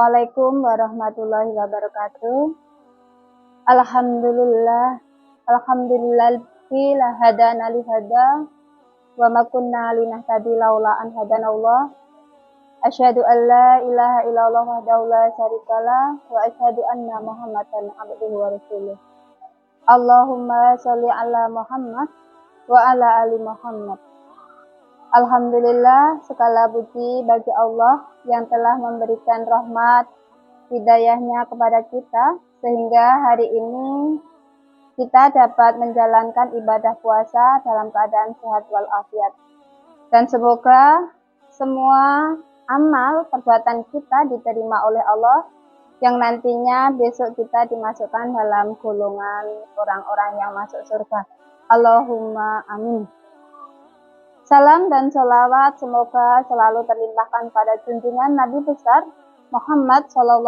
Assalamualaikum warahmatullahi wabarakatuh. Alhamdulillah, alhamdulillah hadana li hada wa ma kunna linahtadi laula an hadanallah. Asyhadu an la ilaha illallah wahdahu la syarikalah wa asyhadu anna Muhammadan abduhu wa rasuluh. Allahumma sholli ala Muhammad wa ala ali Muhammad. Alhamdulillah, segala puji bagi Allah yang telah memberikan rahmat hidayahnya kepada kita, sehingga hari ini kita dapat menjalankan ibadah puasa dalam keadaan sehat walafiat. Dan semoga semua amal perbuatan kita diterima oleh Allah, yang nantinya besok kita dimasukkan dalam golongan orang-orang yang masuk surga. Allahumma amin. Salam dan sholawat semoga selalu terlimpahkan pada junjungan Nabi besar Muhammad SAW,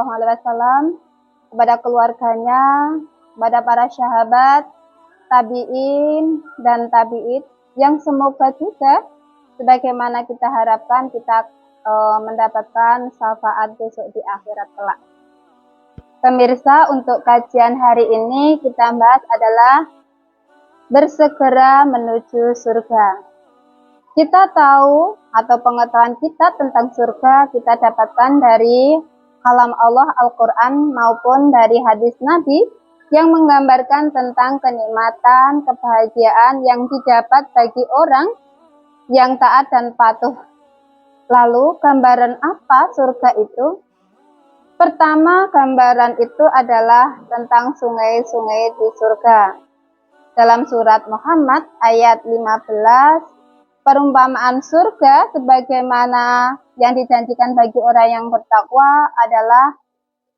kepada keluarganya, kepada para sahabat, tabi'in dan tabi'id, yang semoga juga sebagaimana kita harapkan kita mendapatkan syafaat besok di akhirat kelak. Pemirsa, untuk kajian hari ini kita bahas adalah bersegera menuju surga. Kita tahu atau pengetahuan kita tentang surga kita dapatkan dari kalam Allah Al-Quran maupun dari hadis Nabi yang menggambarkan tentang kenikmatan, kebahagiaan yang didapat bagi orang yang taat dan patuh. Lalu gambaran apa surga itu? Pertama, gambaran itu adalah tentang sungai-sungai di surga. Dalam surat Muhammad ayat 15, perumpamaan surga sebagaimana yang dijanjikan bagi orang yang bertakwa adalah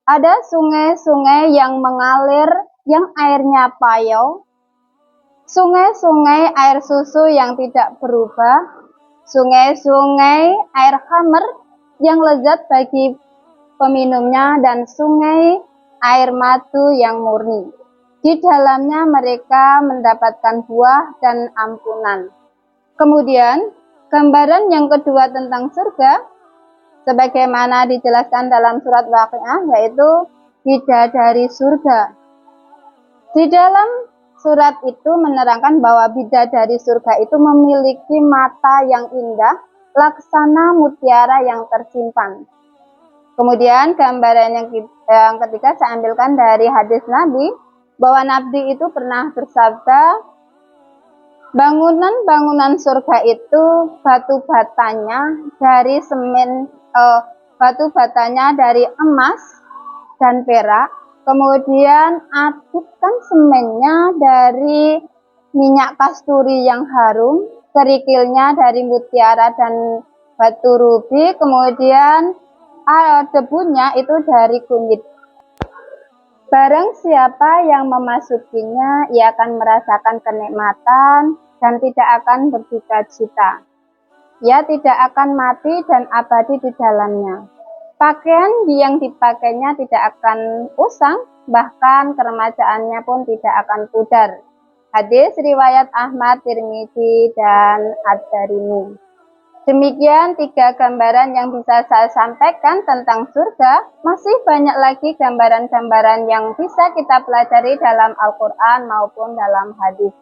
ada sungai-sungai yang mengalir yang airnya payau, sungai-sungai air susu yang tidak berubah, sungai-sungai air khamr yang lezat bagi peminumnya, dan sungai air madu yang murni. Di dalamnya mereka mendapatkan buah dan ampunan. Kemudian, gambaran yang kedua tentang surga, sebagaimana dijelaskan dalam surat Waqiah, yaitu bidadari surga. Di dalam surat itu menerangkan bahwa bidadari surga itu memiliki mata yang indah, laksana mutiara yang tersimpan. Kemudian, gambaran yang ketiga saya ambilkan dari hadis Nabi, bahwa Nabi itu pernah bersabda, bangunan-bangunan surga itu batu batanya dari emas dan perak, kemudian adukkan semennya dari minyak kasturi yang harum, kerikilnya dari mutiara dan batu rubi, kemudian debunya itu dari kunyit. Barang siapa yang memasukinya, ia akan merasakan kenikmatan dan tidak akan berduka cita. Ia tidak akan mati dan abadi di dalamnya. Pakaian yang dipakainya tidak akan usang, bahkan keremajaannya pun tidak akan pudar. Hadis riwayat Ahmad, Tirmidzi, dan Ad-Darimi. Demikian 3 gambaran yang bisa saya sampaikan tentang surga. Masih banyak lagi gambaran-gambaran yang bisa kita pelajari dalam Al-Quran maupun dalam hadis.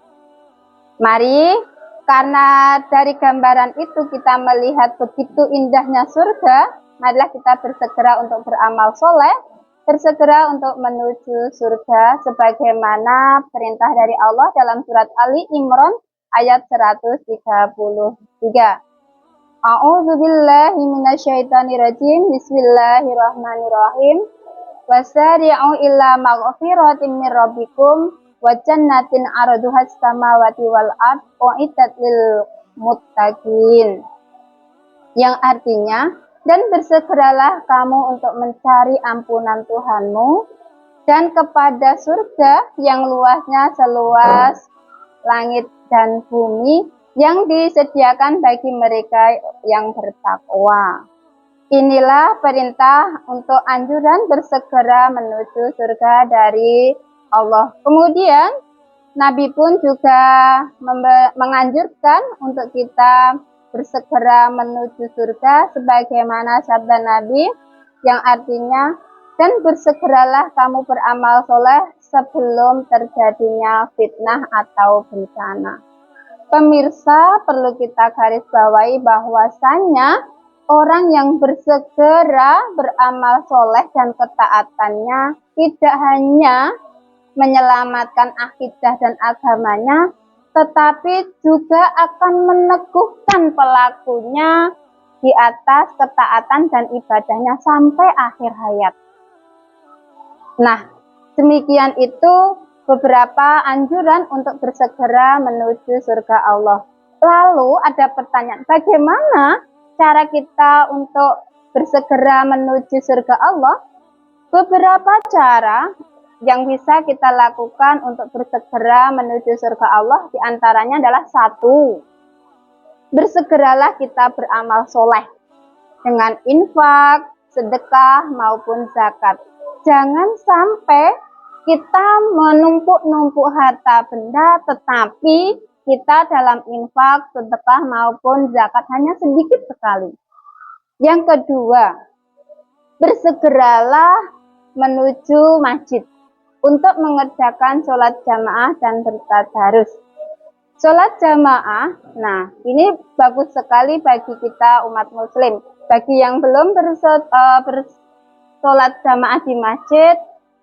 Mari, karena dari gambaran itu kita melihat begitu indahnya surga, marilah kita bersegera untuk beramal soleh, bersegera untuk menuju surga, sebagaimana perintah dari Allah dalam surat Ali Imran ayat 133. A'udzubillahi minasyaitonirrajim. Bismillahirrahmanirrahim. Wasari'u illa maghfiratin min rabbikum wa jannatin 'arduhas samawati wal ard u'iddat lil muttaqin. Yang artinya, dan bersegeralah kamu untuk mencari ampunan Tuhanmu dan kepada surga yang luasnya seluas langit dan bumi, yang disediakan bagi mereka yang bertakwa. Inilah perintah untuk anjuran bersegera menuju surga dari Allah. Kemudian Nabi pun juga menganjurkan untuk kita bersegera menuju surga, sebagaimana sabda Nabi, yang artinya, dan bersegeralah kamu beramal soleh sebelum terjadinya fitnah atau bencana. Pemirsa, perlu kita garis bawahi bahwasannya orang yang bersegera beramal soleh dan ketaatannya tidak hanya menyelamatkan akidah dan agamanya, tetapi juga akan meneguhkan pelakunya di atas ketaatan dan ibadahnya sampai akhir hayat. Nah, demikian itu beberapa anjuran untuk bersegera menuju surga Allah. Lalu ada pertanyaan, bagaimana cara kita untuk bersegera menuju surga Allah? Beberapa cara yang bisa kita lakukan untuk bersegera menuju surga Allah diantaranya adalah 1. Bersegeralah kita beramal soleh dengan infak, sedekah maupun zakat. Jangan sampai kita menumpuk-numpuk harta benda tetapi kita dalam infak, sedekah maupun zakat hanya sedikit sekali. Yang kedua, bersegeralah menuju masjid untuk mengerjakan sholat jamaah dan bertadarus. Sholat jamaah, nah ini bagus sekali bagi kita umat muslim. Bagi yang belum bersolat jamaah di masjid,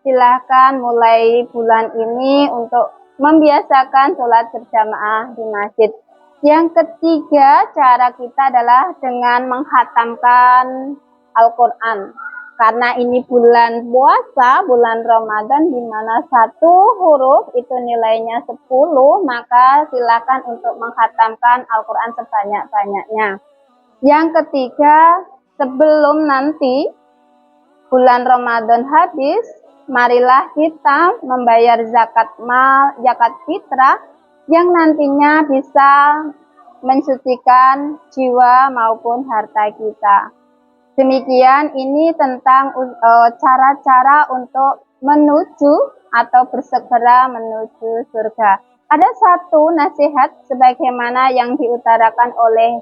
silahkan mulai bulan ini untuk membiasakan sholat berjamaah di masjid. Yang ketiga, cara kita adalah dengan menghatamkan Al-Quran. Karena ini bulan puasa, bulan Ramadan, di mana 1 huruf itu nilainya 10, maka silakan untuk menghatamkan Al-Quran sebanyak-banyaknya. Yang ketiga, sebelum nanti bulan Ramadan habis, marilah kita membayar zakat mal, zakat fitrah, yang nantinya bisa mensucikan jiwa maupun harta kita. Demikian ini tentang cara-cara untuk menuju atau bersegera menuju surga. Ada satu nasihat sebagaimana yang diutarakan oleh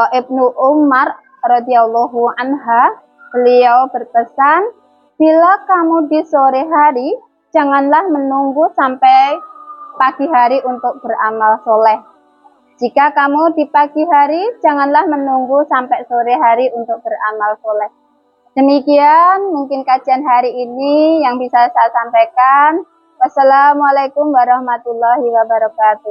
Ibnu Umar radhiyallahu anha. Beliau berpesan, bila kamu di sore hari, janganlah menunggu sampai pagi hari untuk beramal soleh. Jika kamu di pagi hari, janganlah menunggu sampai sore hari untuk beramal soleh. Demikian mungkin kajian hari ini yang bisa saya sampaikan. Wassalamualaikum warahmatullahi wabarakatuh.